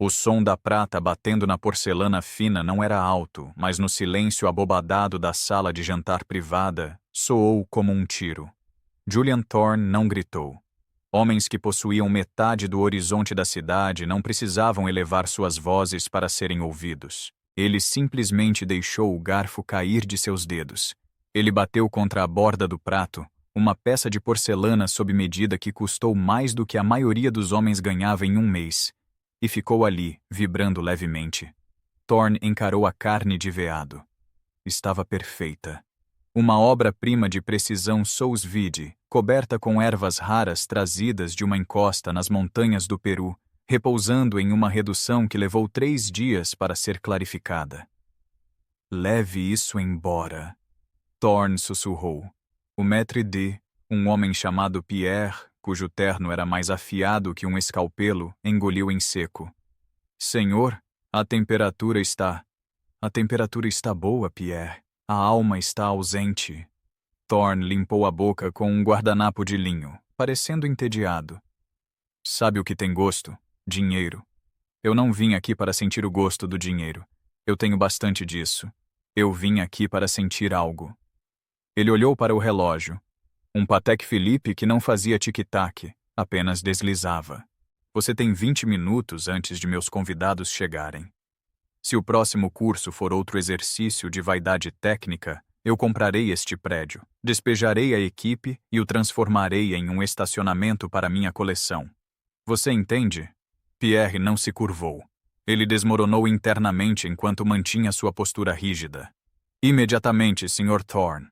O som da prata batendo na porcelana fina não era alto, mas no silêncio abobadado da sala de jantar privada, soou como um tiro. Julian Thorne não gritou. Homens que possuíam metade do horizonte da cidade não precisavam elevar suas vozes para serem ouvidos. Ele simplesmente deixou o garfo cair de seus dedos. Ele bateu contra a borda do prato, uma peça de porcelana sob medida que custou mais do que a maioria dos homens ganhava em um mês, e ficou ali, vibrando levemente. Thorne encarou a carne de veado. Estava perfeita. Uma obra-prima de precisão sous vide, coberta com ervas raras trazidas de uma encosta nas montanhas do Peru, repousando em uma redução que levou 3 dias para ser clarificada. Leve isso embora. Thorne sussurrou. O maître d', um homem chamado Pierre, cujo terno era mais afiado que um escalpelo, engoliu em seco. Senhor, a temperatura está... A temperatura está boa, Pierre. A alma está ausente. Thorne limpou a boca com um guardanapo de linho, parecendo entediado. Sabe o que tem gosto? Dinheiro. Eu não vim aqui para sentir o gosto do dinheiro. Eu tenho bastante disso. Eu vim aqui para sentir algo. Ele olhou para o relógio. Um Patek Philippe que não fazia tic-tac, apenas deslizava. Você tem 20 minutos antes de meus convidados chegarem. Se o próximo curso for outro exercício de vaidade técnica, eu comprarei este prédio, despejarei a equipe e o transformarei em um estacionamento para minha coleção. Você entende? Pierre não se curvou. Ele desmoronou internamente enquanto mantinha sua postura rígida. Imediatamente, Sr. Thorne.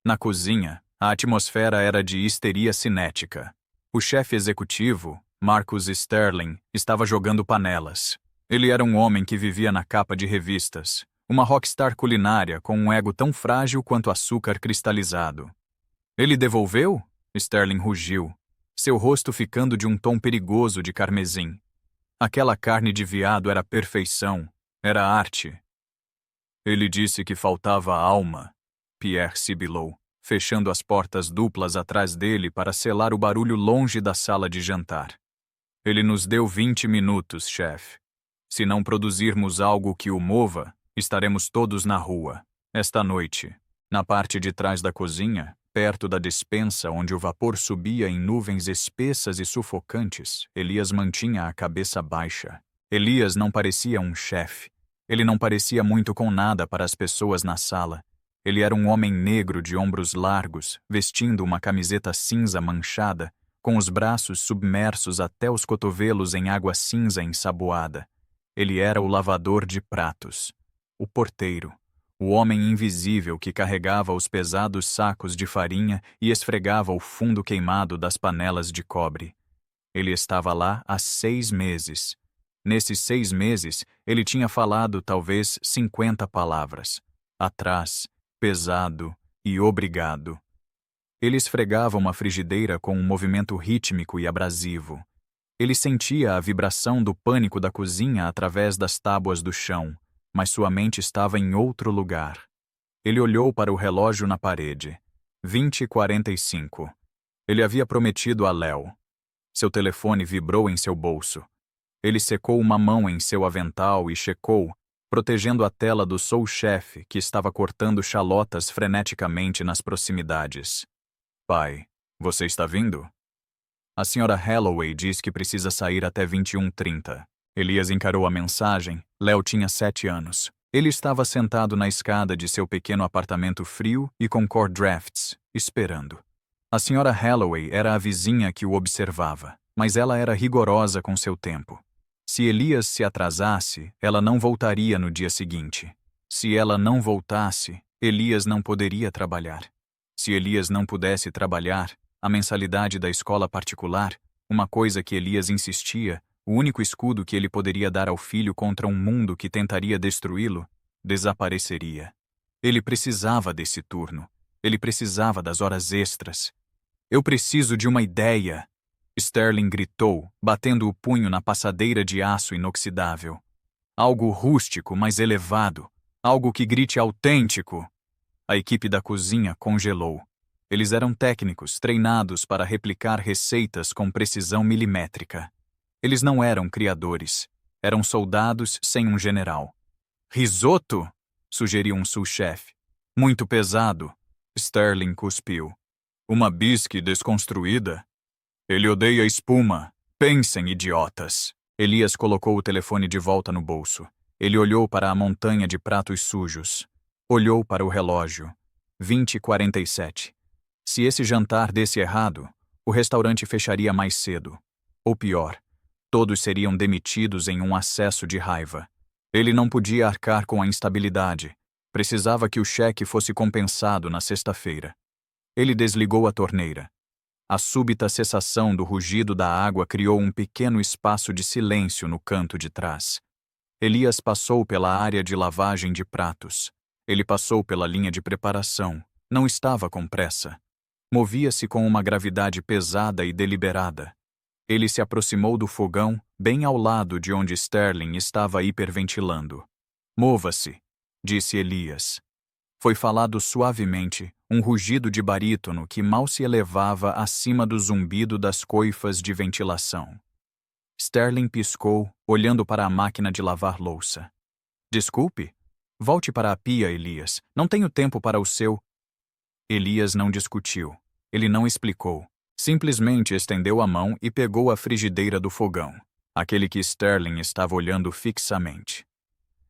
Na cozinha, a atmosfera era de histeria cinética. O chefe executivo, Marcus Sterling, estava jogando panelas. Ele era um homem que vivia na capa de revistas, uma rockstar culinária com um ego tão frágil quanto açúcar cristalizado. Ele devolveu? Sterling rugiu, seu rosto ficando de um tom perigoso de carmesim. Aquela carne de veado era perfeição, era arte. Ele disse que faltava alma, Pierre sibilou, fechando as portas duplas atrás dele para selar o barulho longe da sala de jantar. Ele nos deu 20 minutos, chefe. Se não produzirmos algo que o mova, estaremos todos na rua, esta noite, na parte de trás da cozinha, perto da despensa onde o vapor subia em nuvens espessas e sufocantes. Elias mantinha a cabeça baixa. Elias não parecia um chefe. Ele não parecia muito com nada para as pessoas na sala. Ele era um homem negro de ombros largos, vestindo uma camiseta cinza manchada, com os braços submersos até os cotovelos em água cinza ensaboada. Ele era o lavador de pratos, o porteiro, o homem invisível que carregava os pesados sacos de farinha e esfregava o fundo queimado das panelas de cobre. Ele estava lá há 6 meses. Nesses 6 meses, ele tinha falado talvez 50 palavras. Atrás, pesado e obrigado. Ele esfregava uma frigideira com um movimento rítmico e abrasivo. Ele sentia a vibração do pânico da cozinha através das tábuas do chão, mas sua mente estava em outro lugar. Ele olhou para o relógio na parede. 20h45. Ele havia prometido a Léo. Seu telefone vibrou em seu bolso. Ele secou uma mão em seu avental e checou, protegendo a tela do sous-chefe que estava cortando chalotas freneticamente nas proximidades. Pai, você está vindo? A senhora Halloway diz que precisa sair até 21h30. Elias encarou a mensagem. Léo tinha 7 anos. Ele estava sentado na escada de seu pequeno apartamento frio e com core drafts, esperando. A senhora Halloway era a vizinha que o observava, mas ela era rigorosa com seu tempo. Se Elias se atrasasse, ela não voltaria no dia seguinte. Se ela não voltasse, Elias não poderia trabalhar. Se Elias não pudesse trabalhar, a mensalidade da escola particular, uma coisa que Elias insistia, o único escudo que ele poderia dar ao filho contra um mundo que tentaria destruí-lo, desapareceria. Ele precisava desse turno. Ele precisava das horas extras. Eu preciso de uma ideia, Sterling gritou, batendo o punho na passadeira de aço inoxidável. Algo rústico, mas elevado. Algo que grite autêntico. A equipe da cozinha congelou. Eles eram técnicos, treinados para replicar receitas com precisão milimétrica. Eles não eram criadores. Eram soldados sem um general. Risoto? Sugeriu um sous-chefe. Muito pesado. Sterling cuspiu. Uma bisque desconstruída? Ele odeia espuma. Pensem, idiotas. Elias colocou o telefone de volta no bolso. Ele olhou para a montanha de pratos sujos. Olhou para o relógio. 20h47. Se esse jantar desse errado, o restaurante fecharia mais cedo. Ou pior, todos seriam demitidos em um acesso de raiva. Ele não podia arcar com a instabilidade. Precisava que o cheque fosse compensado na sexta-feira. Ele desligou a torneira. A súbita cessação do rugido da água criou um pequeno espaço de silêncio no canto de trás. Elias passou pela área de lavagem de pratos. Ele passou pela linha de preparação. Não estava com pressa. Movia-se com uma gravidade pesada e deliberada. Ele se aproximou do fogão, bem ao lado de onde Sterling estava hiperventilando. Mova-se, disse Elias. Foi falado suavemente, um rugido de barítono que mal se elevava acima do zumbido das coifas de ventilação. Sterling piscou, olhando para a máquina de lavar louça. Desculpe? Volte para a pia, Elias. Não tenho tempo para o seu... Elias não discutiu. Ele não explicou. Simplesmente estendeu a mão e pegou a frigideira do fogão, aquele que Sterling estava olhando fixamente.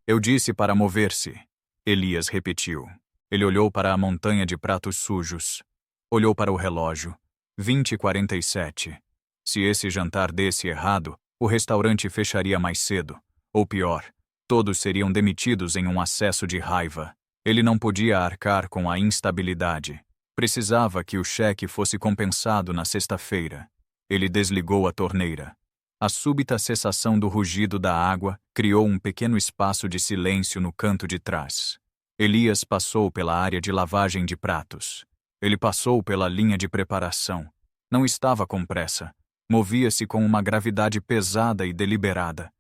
Eu disse para mover-se. Elias repetiu. Ele olhou para a montanha de pratos sujos. Olhou para o relógio. 20h47. Se esse jantar desse errado, o restaurante fecharia mais cedo. Ou pior, todos seriam demitidos em um acesso de raiva. Ele não podia arcar com a instabilidade. Precisava que o cheque fosse compensado na sexta-feira. Ele desligou a torneira. A súbita cessação do rugido da água criou um pequeno espaço de silêncio no canto de trás. Elias passou pela área de lavagem de pratos. Ele passou pela linha de preparação. Não estava com pressa. Movia-se com uma gravidade pesada e deliberada.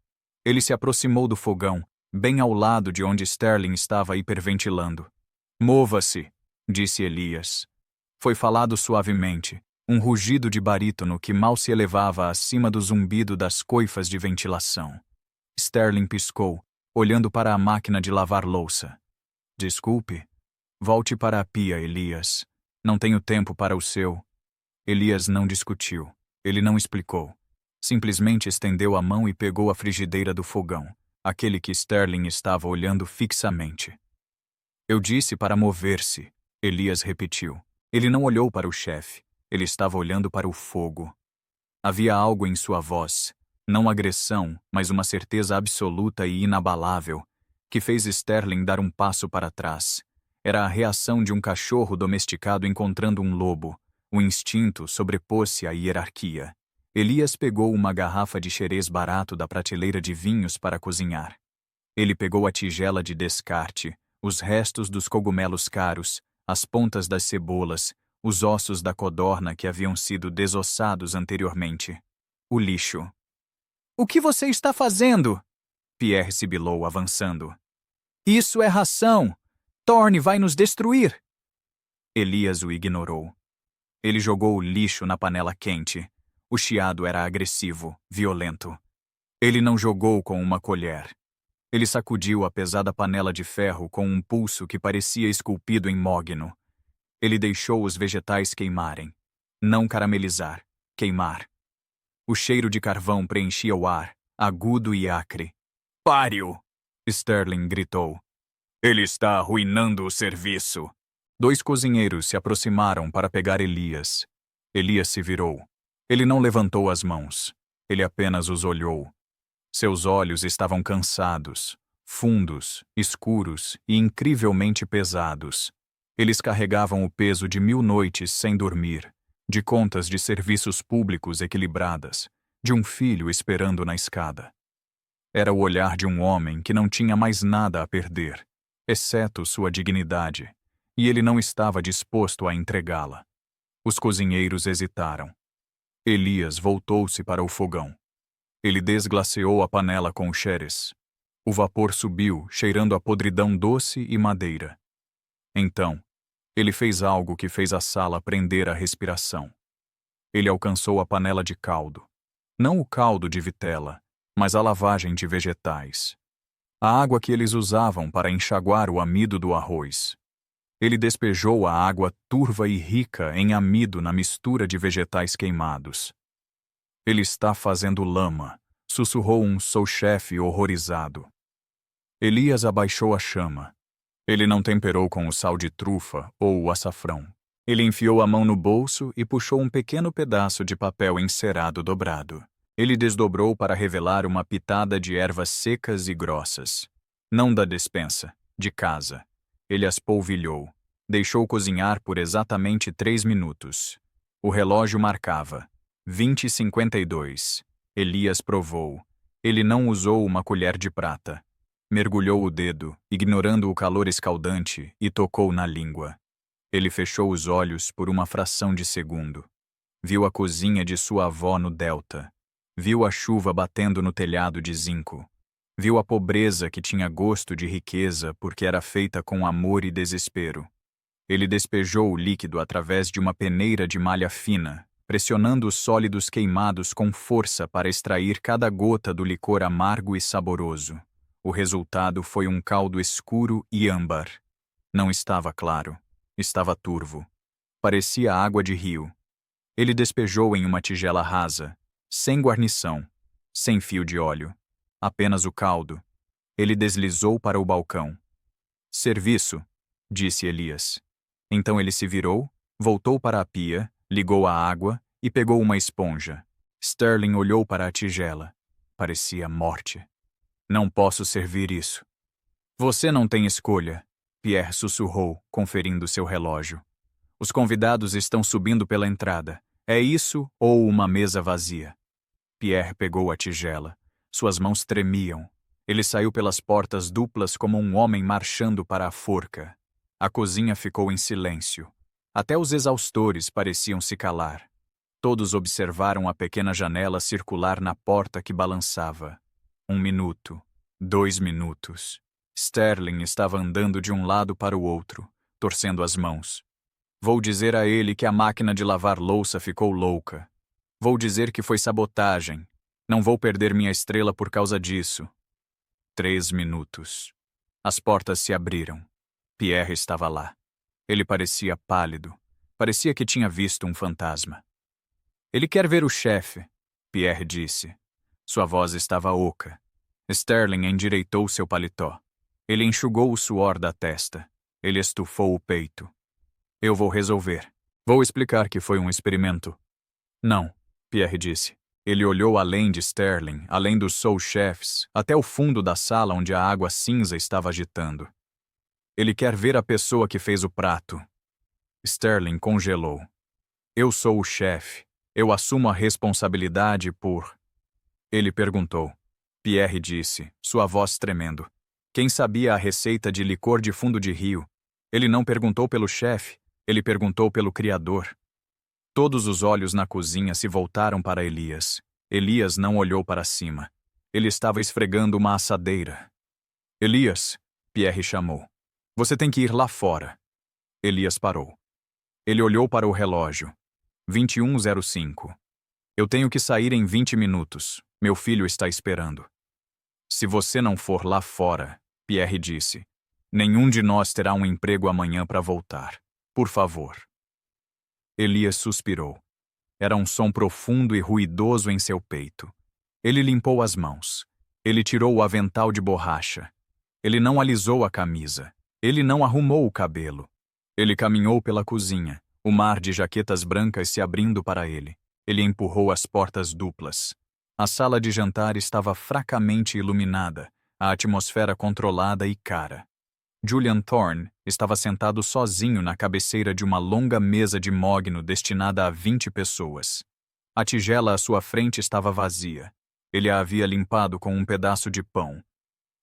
Ele se aproximou do fogão, bem ao lado de onde Sterling estava hiperventilando. Mova-se, disse Elias. Foi falado suavemente, um rugido de barítono que mal se elevava acima do zumbido das coifas de ventilação. Sterling piscou, olhando para a máquina de lavar louça. Desculpe. Volte para a pia, Elias. Não tenho tempo para o seu... Elias não discutiu. Ele não explicou. Simplesmente estendeu a mão e pegou a frigideira do fogão, aquele que Sterling estava olhando fixamente. Eu disse para mover-se, Elias repetiu. Ele não olhou para o chefe. Ele estava olhando para o fogo. Havia algo em sua voz, não agressão, mas uma certeza absoluta e inabalável, que fez Sterling dar um passo para trás. Era a reação de um cachorro domesticado encontrando um lobo. O instinto sobrepôs-se à hierarquia. Elias pegou uma garrafa de xerez barato da prateleira de vinhos para cozinhar. Ele pegou a tigela de descarte, os restos dos cogumelos caros, as pontas das cebolas, os ossos da codorna que haviam sido desossados anteriormente. O lixo. O que você está fazendo? Pierre sibilou, avançando. Isso é ração! Thorne vai nos destruir! Elias o ignorou. Ele jogou o lixo na panela quente. O chiado era agressivo, violento. Ele não jogou com uma colher. Ele sacudiu a pesada panela de ferro com um pulso que parecia esculpido em mogno. Ele deixou os vegetais queimarem. Não caramelizar, queimar. O cheiro de carvão preenchia o ar, agudo e acre. Pare-o! Sterling gritou. Ele está arruinando o serviço. 2 cozinheiros se aproximaram para pegar Elias. Elias se virou. Ele não levantou as mãos. Ele apenas os olhou. Seus olhos estavam cansados, fundos, escuros e incrivelmente pesados. Eles carregavam o peso de 1000 noites sem dormir, de contas de serviços públicos equilibradas, de um filho esperando na escada. Era o olhar de um homem que não tinha mais nada a perder, exceto sua dignidade, e ele não estava disposto a entregá-la. Os cozinheiros hesitaram. Elias voltou-se para o fogão. Ele desglaceou a panela com o xerez. O vapor subiu, cheirando a podridão doce e madeira. Então, ele fez algo que fez a sala prender a respiração. Ele alcançou a panela de caldo. Não o caldo de vitela, mas a lavagem de vegetais. A água que eles usavam para enxaguar o amido do arroz. Ele despejou a água turva e rica em amido na mistura de vegetais queimados. Ele está fazendo lama, sussurrou um sous-chefe horrorizado. Elias abaixou a chama. Ele não temperou com o sal de trufa ou o açafrão. Ele enfiou a mão no bolso e puxou um pequeno pedaço de papel encerado dobrado. Ele desdobrou para revelar uma pitada de ervas secas e grossas. Não da despensa, de casa. Ele as polvilhou. Deixou cozinhar por exatamente 3 minutos. O relógio marcava 20h52. Elias provou. Ele não usou uma colher de prata. Mergulhou o dedo, ignorando o calor escaldante, e tocou na língua. Ele fechou os olhos por uma fração de segundo. Viu a cozinha de sua avó no Delta. Viu a chuva batendo no telhado de zinco. Viu a pobreza que tinha gosto de riqueza porque era feita com amor e desespero. Ele despejou o líquido através de uma peneira de malha fina, pressionando os sólidos queimados com força para extrair cada gota do licor amargo e saboroso. O resultado foi um caldo escuro e âmbar. Não estava claro. Estava turvo. Parecia água de rio. Ele despejou em uma tigela rasa, sem guarnição, sem fio de óleo. Apenas o caldo. Ele deslizou para o balcão. Serviço, disse Elias. Então ele se virou, voltou para a pia, ligou a água e pegou uma esponja. Sterling olhou para a tigela. Parecia morte. Não posso servir isso. Você não tem escolha, Pierre sussurrou, conferindo seu relógio. Os convidados estão subindo pela entrada. É isso ou uma mesa vazia? Pierre pegou a tigela. Suas mãos tremiam. Ele saiu pelas portas duplas como um homem marchando para a forca. A cozinha ficou em silêncio. Até os exaustores pareciam se calar. Todos observaram a pequena janela circular na porta que balançava. 1 minuto, 2 minutos. Sterling estava andando de um lado para o outro, torcendo as mãos. Vou dizer a ele que a máquina de lavar louça ficou louca. Vou dizer que foi sabotagem. Não vou perder minha estrela por causa disso. 3 minutos. As portas se abriram. Pierre estava lá. Ele parecia pálido. Parecia que tinha visto um fantasma. Ele quer ver o chefe, Pierre disse. Sua voz estava oca. Sterling endireitou seu paletó. Ele enxugou o suor da testa. Ele estufou o peito. Eu vou resolver. Vou explicar que foi um experimento. Não, Pierre disse. Ele olhou além de Sterling, além dos sous-chefes, até o fundo da sala onde a água cinza estava agitando. Ele quer ver a pessoa que fez o prato. Sterling congelou. Eu sou o chefe. Eu assumo a responsabilidade por... Ele perguntou. Pierre disse, sua voz tremendo. Quem sabia a receita de licor de fundo de rio? Ele não perguntou pelo chefe, ele perguntou pelo criador. Todos os olhos na cozinha se voltaram para Elias. Elias não olhou para cima. Ele estava esfregando uma assadeira. Elias, Pierre chamou. Você tem que ir lá fora. Elias parou. Ele olhou para o relógio. 21h05. Eu tenho que sair em 20 minutos. Meu filho está esperando. Se você não for lá fora, Pierre disse, nenhum de nós terá um emprego amanhã para voltar. Por favor. Elias suspirou. Era um som profundo e ruidoso em seu peito. Ele limpou as mãos. Ele tirou o avental de borracha. Ele não alisou a camisa. Ele não arrumou o cabelo. Ele caminhou pela cozinha, o mar de jaquetas brancas se abrindo para ele. Ele empurrou as portas duplas. A sala de jantar estava fracamente iluminada, a atmosfera controlada e cara. Julian Thorne estava sentado sozinho na cabeceira de uma longa mesa de mogno destinada a 20 pessoas. A tigela à sua frente estava vazia. Ele a havia limpado com um pedaço de pão.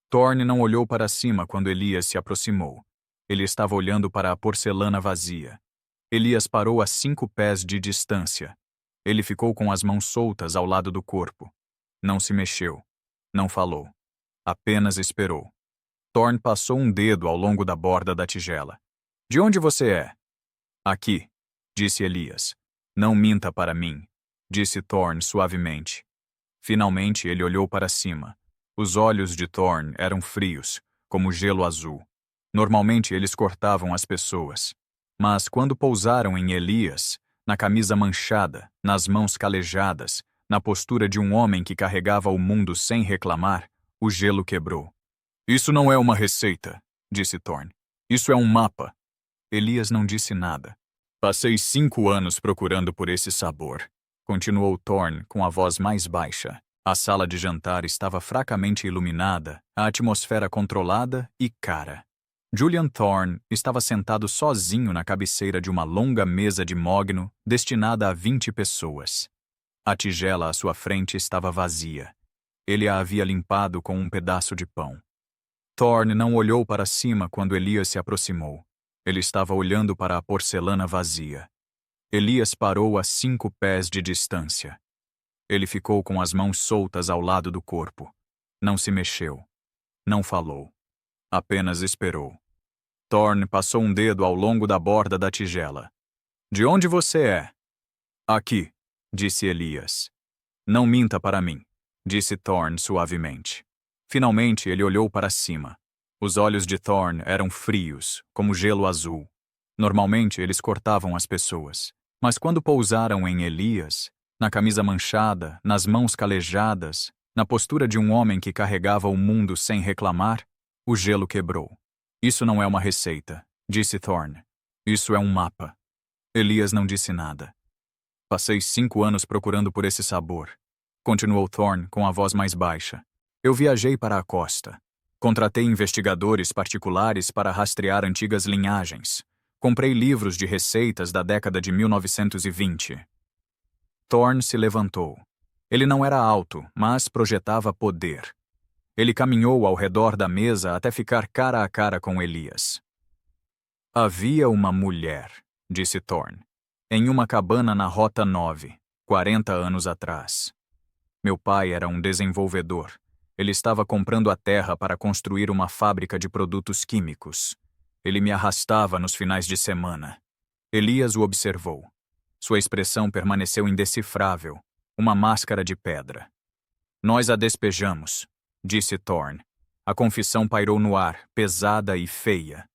Thorne não olhou para cima quando Elias se aproximou. Ele estava olhando para a porcelana vazia. Elias parou a 5 pés de distância. Ele ficou com as mãos soltas ao lado do corpo. Não se mexeu. Não falou. Apenas esperou. Thorne passou um dedo ao longo da borda da tigela. De onde você é? Aqui, disse Elias. Não minta para mim, disse Thorne suavemente. Finalmente ele olhou para cima. Os olhos de Thorne eram frios, como gelo azul. Normalmente eles cortavam as pessoas. Mas quando pousaram em Elias, na camisa manchada, nas mãos calejadas, na postura de um homem que carregava o mundo sem reclamar, o gelo quebrou. Isso não é uma receita, disse Thorne. Isso é um mapa. Elias não disse nada. Passei 5 anos procurando por esse sabor, continuou Thorne com a voz mais baixa. A sala de jantar estava fracamente iluminada, a atmosfera controlada e cara. Julian Thorne estava sentado sozinho na cabeceira de uma longa mesa de mogno destinada a 20 pessoas. A tigela à sua frente estava vazia. Ele a havia limpado com um pedaço de pão. Thorne não olhou para cima quando Elias se aproximou. Ele estava olhando para a porcelana vazia. Elias parou a 5 pés de distância. Ele ficou com as mãos soltas ao lado do corpo. Não se mexeu. Não falou. Apenas esperou. Thorne passou um dedo ao longo da borda da tigela. De onde você é? Aqui, disse Elias. Não minta para mim, disse Thorne suavemente. Finalmente ele olhou para cima. Os olhos de Thorne eram frios, como gelo azul. Normalmente eles cortavam as pessoas. Mas quando pousaram em Elias, na camisa manchada, nas mãos calejadas, na postura de um homem que carregava o mundo sem reclamar, o gelo quebrou. Isso não é uma receita, disse Thorne. Isso é um mapa. Elias não disse nada. Passei 5 anos procurando por esse sabor, continuou Thorne com a voz mais baixa. Eu viajei para a costa. Contratei investigadores particulares para rastrear antigas linhagens. Comprei livros de receitas da década de 1920. Thorne se levantou. Ele não era alto, mas projetava poder. Ele caminhou ao redor da mesa até ficar cara a cara com Elias. Havia uma mulher, disse Thorne, em uma cabana na Rota 9, 40 anos atrás. Meu pai era um desenvolvedor. Ele estava comprando a terra para construir uma fábrica de produtos químicos. Ele me arrastava nos finais de semana. Elias o observou. Sua expressão permaneceu indecifrável, uma máscara de pedra. Nós a despejamos, disse Thorne. A confissão pairou no ar, pesada e feia.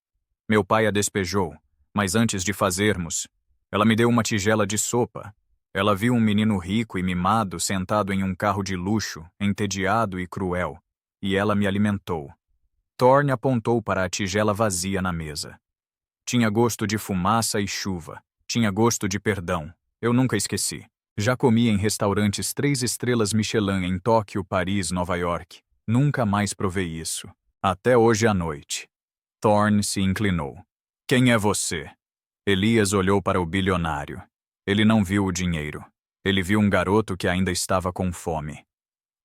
Meu pai a despejou, mas antes de fazermos, ela me deu uma tigela de sopa. Ela viu um menino rico e mimado sentado em um carro de luxo, entediado e cruel, e ela me alimentou. Thorne apontou para a tigela vazia na mesa. Tinha gosto de fumaça e chuva. Tinha gosto de perdão. Eu nunca esqueci. Já comi em restaurantes 3 estrelas Michelin em Tóquio, Paris, Nova York. Nunca mais provei isso. Até hoje à noite. Thorne se inclinou. Quem é você? Elias olhou para o bilionário. Ele não viu o dinheiro. Ele viu um garoto que ainda estava com fome.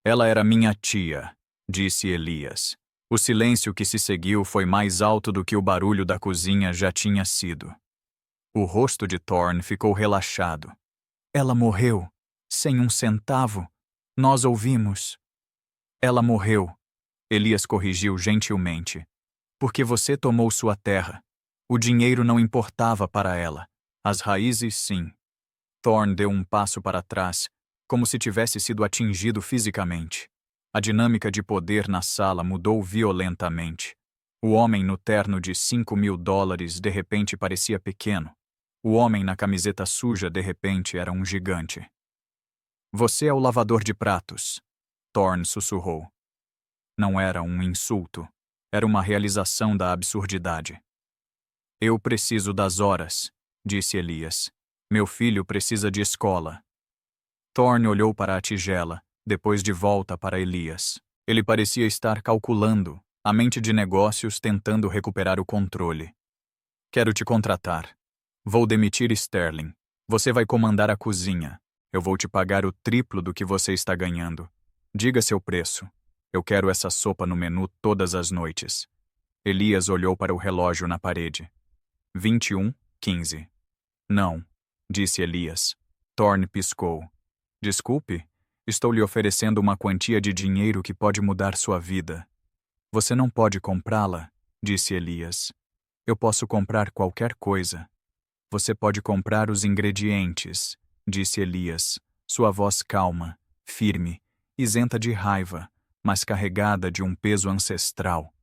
Ela era minha tia, disse Elias. O silêncio que se seguiu foi mais alto do que o barulho da cozinha já tinha sido. O rosto de Thorne ficou relaxado. Ela morreu, sem um centavo. Nós ouvimos. Ela morreu, Elias corrigiu gentilmente. Porque você tomou sua terra. O dinheiro não importava para ela. As raízes, sim. Thorne deu um passo para trás, como se tivesse sido atingido fisicamente. A dinâmica de poder na sala mudou violentamente. O homem no terno de $5.000 de repente parecia pequeno. O homem na camiseta suja de repente era um gigante. Você é o lavador de pratos, Thorne sussurrou. Não era um insulto. Era uma realização da absurdidade. Eu preciso das horas, disse Elias. Meu filho precisa de escola. Thorne olhou para a tigela, depois de volta para Elias. Ele parecia estar calculando, a mente de negócios tentando recuperar o controle. Quero te contratar. Vou demitir Sterling. Você vai comandar a cozinha. Eu vou te pagar o triplo do que você está ganhando. Diga seu preço. Eu quero essa sopa no menu todas as noites. Elias olhou para o relógio na parede. 21:15. Não, disse Elias. Thorne piscou. Desculpe, estou lhe oferecendo uma quantia de dinheiro que pode mudar sua vida. Você não pode comprá-la, disse Elias. Eu posso comprar qualquer coisa. Você pode comprar os ingredientes, disse Elias, sua voz calma, firme, isenta de raiva, mas carregada de um peso ancestral.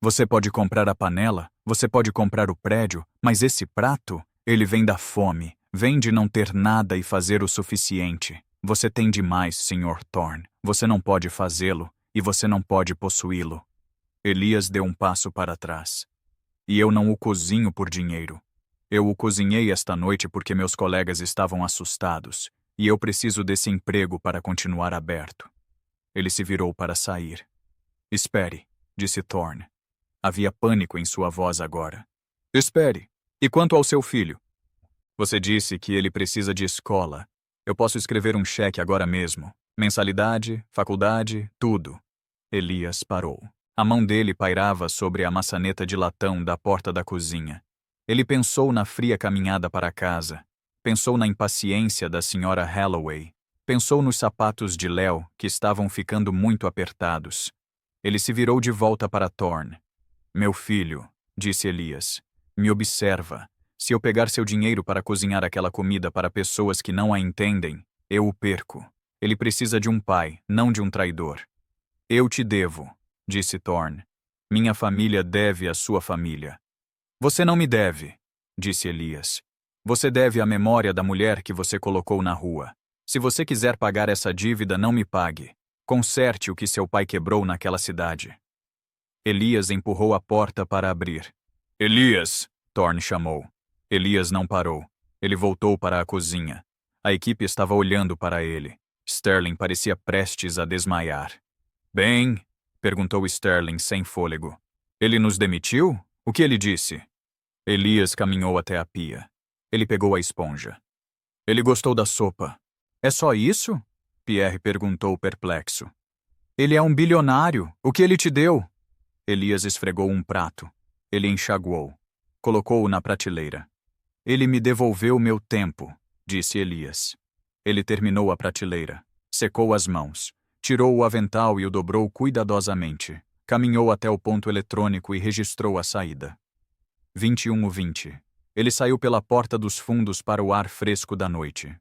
Você pode comprar a panela, você pode comprar o prédio, mas esse prato, ele vem da fome, vem de não ter nada e fazer o suficiente. Você tem demais, Sr. Thorne. Você não pode fazê-lo, e você não pode possuí-lo. Elias deu um passo para trás. E eu não o cozinho por dinheiro. Eu o cozinhei esta noite porque meus colegas estavam assustados, e eu preciso desse emprego para continuar aberto. Ele se virou para sair. Espere, disse Thorne. Havia pânico em sua voz agora. Espere. E quanto ao seu filho? Você disse que ele precisa de escola. Eu posso escrever um cheque agora mesmo. Mensalidade, faculdade, tudo. Elias parou. A mão dele pairava sobre a maçaneta de latão da porta da cozinha. Ele pensou na fria caminhada para casa. Pensou na impaciência da Sra. Halloway. Pensou nos sapatos de Léo, que estavam ficando muito apertados. Ele se virou de volta para Thorne. Meu filho, disse Elias, me observa. Se eu pegar seu dinheiro para cozinhar aquela comida para pessoas que não a entendem, eu o perco. Ele precisa de um pai, não de um traidor. Eu te devo, disse Thorne. Minha família deve à sua família. Você não me deve, disse Elias. Você deve à memória da mulher que você colocou na rua. Se você quiser pagar essa dívida, não me pague. Conserte o que seu pai quebrou naquela cidade. Elias empurrou a porta para abrir. Elias! Thorne chamou. Elias não parou. Ele voltou para a cozinha. A equipe estava olhando para ele. Sterling parecia prestes a desmaiar. Bem? Perguntou Sterling sem fôlego. Ele nos demitiu? O que ele disse? Elias caminhou até a pia. Ele pegou a esponja. Ele gostou da sopa. É só isso? Pierre perguntou perplexo. Ele é um bilionário. O que ele te deu? Elias esfregou um prato. Ele enxaguou. Colocou-o na prateleira. Ele me devolveu meu tempo, disse Elias. Ele terminou a prateleira. Secou as mãos. Tirou o avental e o dobrou cuidadosamente. Caminhou até o ponto eletrônico e registrou a saída. 21:20. Ele saiu pela porta dos fundos para o ar fresco da noite.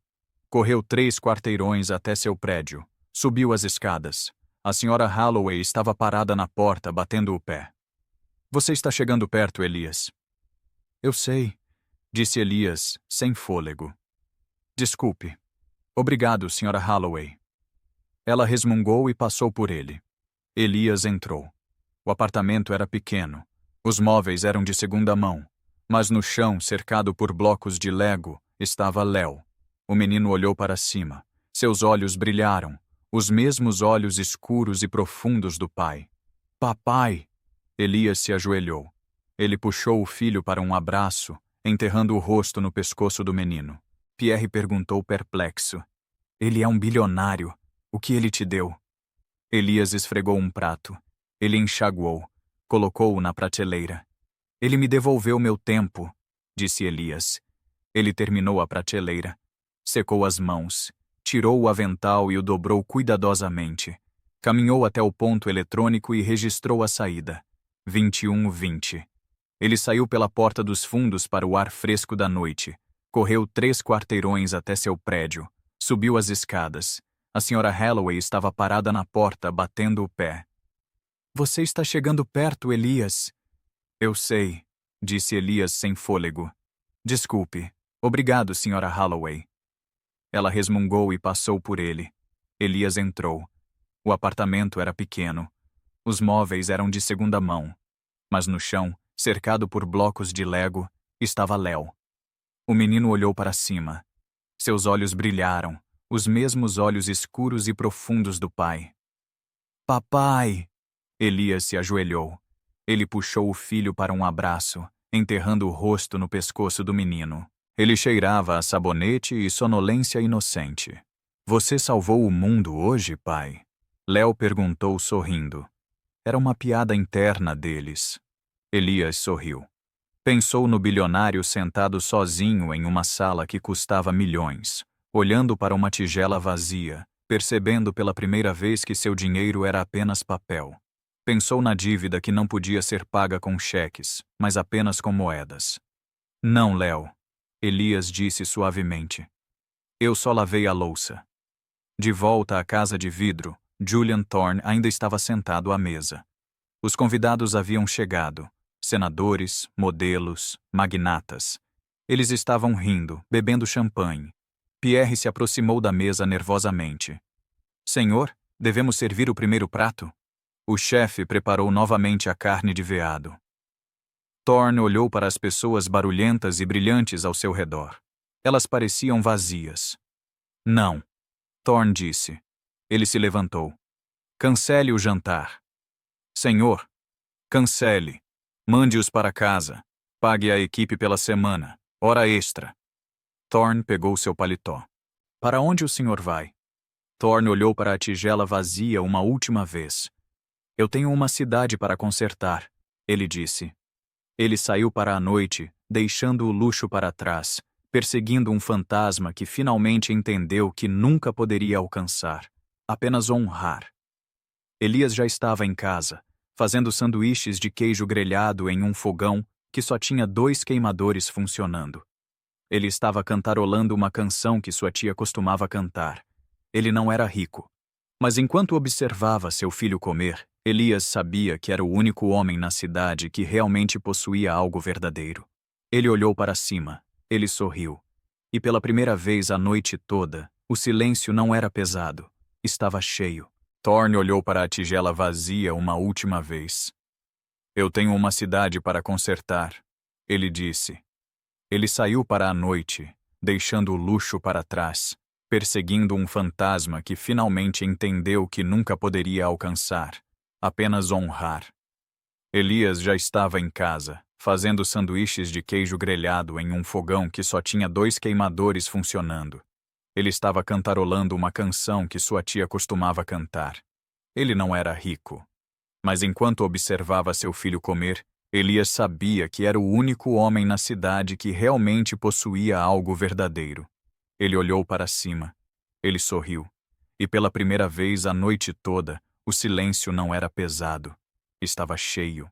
Correu 3 quarteirões até seu prédio. Subiu as escadas. A Sra. Halloway estava parada na porta, batendo o pé. Você está chegando perto, Elias. Eu sei, disse Elias, sem fôlego. Desculpe. Obrigado, Sra. Halloway. Ela resmungou e passou por ele. Elias entrou. O apartamento era pequeno. Os móveis eram de segunda mão. Mas no chão, cercado por blocos de Lego, estava Léo. O menino olhou para cima. Seus olhos brilharam. Os mesmos olhos escuros e profundos do pai. Papai! Elias se ajoelhou. Ele puxou o filho para um abraço, enterrando o rosto no pescoço do menino. Pierre perguntou perplexo. Ele é um bilionário. O que ele te deu? Elias esfregou um prato. Ele enxaguou. Colocou-o na prateleira. Ele me devolveu meu tempo, disse Elias. Ele terminou a prateleira. Secou as mãos. Tirou o avental e o dobrou cuidadosamente. Caminhou até o ponto eletrônico e registrou a saída. 21:20. Ele saiu pela porta dos fundos para o ar fresco da noite. Correu 3 quarteirões até seu prédio. Subiu as escadas. A Sra. Halloway estava parada na porta, batendo o pé. Você está chegando perto, Elias. Eu sei, disse Elias sem fôlego. Desculpe. Obrigado, Sra. Halloway. Ela resmungou e passou por ele. Elias entrou. O apartamento era pequeno. Os móveis eram de segunda mão. Mas no chão, cercado por blocos de Lego, estava Léo. O menino olhou para cima. Seus olhos brilharam, os mesmos olhos escuros e profundos do pai. Papai! Elias se ajoelhou. Ele puxou o filho para um abraço, enterrando o rosto no pescoço do menino. Ele cheirava a sabonete e sonolência inocente. Você salvou o mundo hoje, pai? Léo perguntou sorrindo. Era uma piada interna deles. Elias sorriu. Pensou no bilionário sentado sozinho em uma sala que custava milhões, olhando para uma tigela vazia, percebendo pela primeira vez que seu dinheiro era apenas papel. Pensou na dívida que não podia ser paga com cheques, mas apenas com moedas. Não, Léo. Elias disse suavemente. Eu só lavei a louça. De volta à casa de vidro, Julian Thorne ainda estava sentado à mesa. Os convidados haviam chegado. Senadores, modelos, magnatas. Eles estavam rindo, bebendo champanhe. Pierre se aproximou da mesa nervosamente. Senhor, devemos servir o primeiro prato? O chefe preparou novamente a carne de veado. Thorne olhou para as pessoas barulhentas e brilhantes ao seu redor. Elas pareciam vazias. Não, Thorne disse. Ele se levantou. Cancele o jantar. Senhor, cancele. Mande-os para casa. Pague a equipe pela semana. Hora extra. Thorne pegou seu paletó. Para onde o senhor vai? Thorne olhou para a tigela vazia uma última vez. Eu tenho uma cidade para consertar, ele disse. Ele saiu para a noite, deixando o luxo para trás, perseguindo um fantasma que finalmente entendeu que nunca poderia alcançar, apenas honrar. Elias já estava em casa, fazendo sanduíches de queijo grelhado em um fogão que só tinha 2 queimadores funcionando. Ele estava cantarolando uma canção que sua tia costumava cantar. Ele não era rico. Mas enquanto observava seu filho comer, Elias sabia que era o único homem na cidade que realmente possuía algo verdadeiro. Ele olhou para cima, ele sorriu. E pela primeira vez a noite toda, o silêncio não era pesado, estava cheio. Thorne olhou para a tigela vazia uma última vez. Eu tenho uma cidade para consertar, ele disse. Ele saiu para a noite, deixando o luxo para trás, perseguindo um fantasma que finalmente entendeu que nunca poderia alcançar, apenas honrar. Elias já estava em casa, fazendo sanduíches de queijo grelhado em um fogão que só tinha 2 queimadores funcionando. Ele estava cantarolando uma canção que sua tia costumava cantar. Ele não era rico. Mas enquanto observava seu filho comer, Elias sabia que era o único homem na cidade que realmente possuía algo verdadeiro. Ele olhou para cima. Ele sorriu. E pela primeira vez a noite toda, o silêncio não era pesado. Estava cheio.